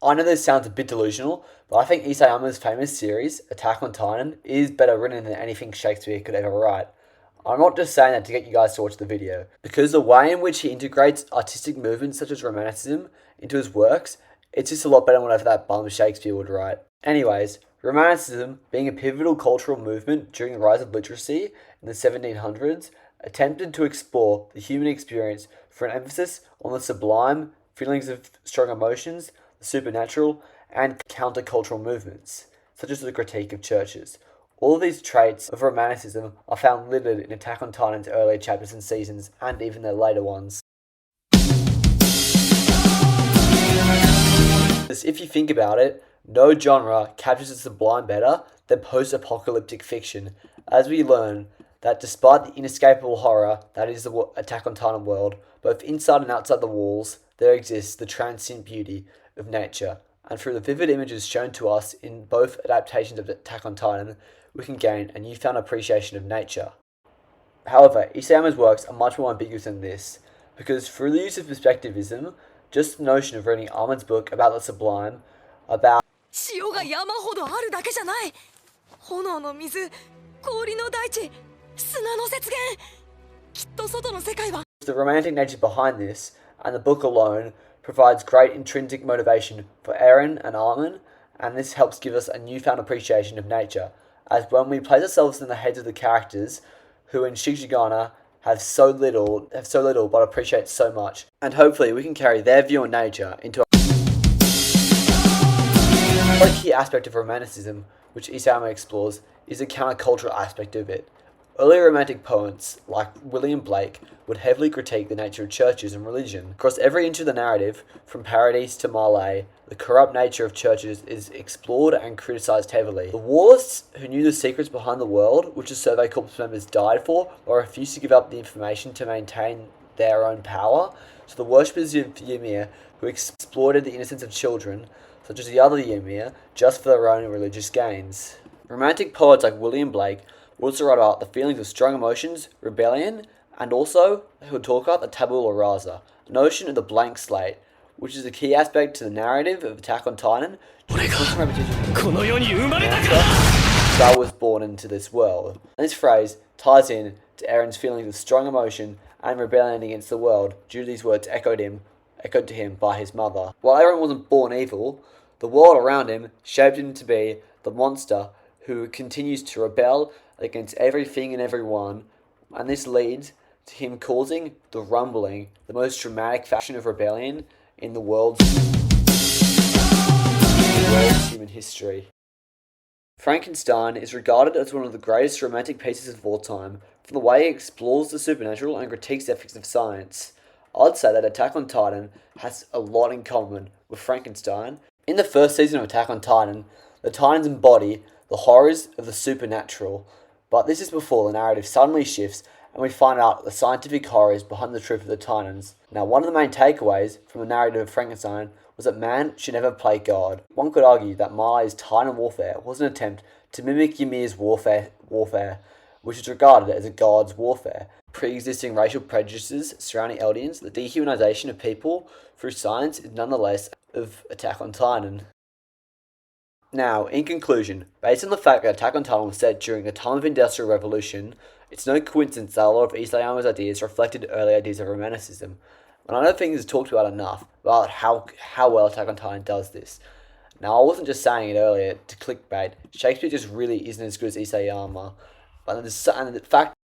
I know this sounds a bit delusional, but I think Isayama's famous series, Attack on Titan, is better written than anything Shakespeare could ever write. I'm not just saying that to get you guys to watch the video, because the way in which he integrates artistic movements such as Romanticism into his works, it's just a lot better than whatever that bum Shakespeare would write. Anyways, Romanticism, being a pivotal cultural movement during the rise of literacy in the 1700s, attempted to explore the human experience for an emphasis on the sublime, feelings of strong emotions, the supernatural, and countercultural movements, such as the critique of churches. All of these traits of Romanticism are found littered in Attack on Titan's earlier chapters and seasons, and even their later ones. If you think about it, no genre captures the sublime better than post-apocalyptic fiction, as we learn that despite the inescapable horror that is the Attack on Titan world, both inside and outside the walls, there exists the transcendent beauty of nature. And through the vivid images shown to us in both adaptations of Attack on Titan, we can gain a newfound appreciation of nature. However, Isayama's works are much more ambiguous than this, because through the use of perspectivism, just the notion of reading Ahmed's book about the sublime, about the romantic nature behind this, and the book alone, provides great intrinsic motivation for Eren and Armin, and this helps give us a newfound appreciation of nature, as when we place ourselves in the heads of the characters who in Shikigana have so little but appreciate so much, and hopefully we can carry their view on nature into a key aspect of Romanticism, which Isayama explores, is the countercultural aspect of it. Early romantic poets, like William Blake, would heavily critique the nature of churches and religion. Across every inch of the narrative, from Paradise to Marley, the corrupt nature of churches is explored and criticised heavily. The Warlists, who knew the secrets behind the world, which the Survey Corps members died for, or refused to give up the information to maintain their own power, to the worshippers of Ymir, who exploited the innocence of children, such as the other Ymir, just for their own religious gains. Romantic poets like William Blake would also write about the feelings of strong emotions, rebellion, and also, they would talk about the tabula rasa, the notion of the blank slate, which is a key aspect to the narrative of Attack on Titan. Star was born into this world. And this phrase ties in to Eren's feelings of strong emotion and rebellion against the world due to these words echoed to him by his mother. While Eren wasn't born evil, the world around him shaped him to be the monster who continues to rebel against everything and everyone, and this leads to him causing the rumbling, the most dramatic fashion of rebellion in the world's human history. Frankenstein is regarded as one of the greatest romantic pieces of all time, from the way it explores the supernatural and critiques the ethics of science. I'd say that Attack on Titan has a lot in common with Frankenstein. In the first season of Attack on Titan, the Titans embody the horrors of the supernatural, but this is before the narrative suddenly shifts and we find out the scientific horrors behind the truth of the Titans. Now, one of the main takeaways from the narrative of Frankenstein was that man should never play God. One could argue that Marley's Titan warfare was an attempt to mimic Ymir's warfare, which is regarded as a god's warfare. Pre-existing racial prejudices surrounding Eldians, the dehumanization of people through science is nonetheless of Attack on Titan. Now, in conclusion, based on the fact that Attack on Titan was set during a time of industrial revolution, it's no coincidence that a lot of Isayama's ideas reflected early ideas of Romanticism. And I don't think it's talked about enough about how well Attack on Titan does this. Now, I wasn't just saying it earlier to clickbait. Shakespeare just really isn't as good as Isayama. And the fact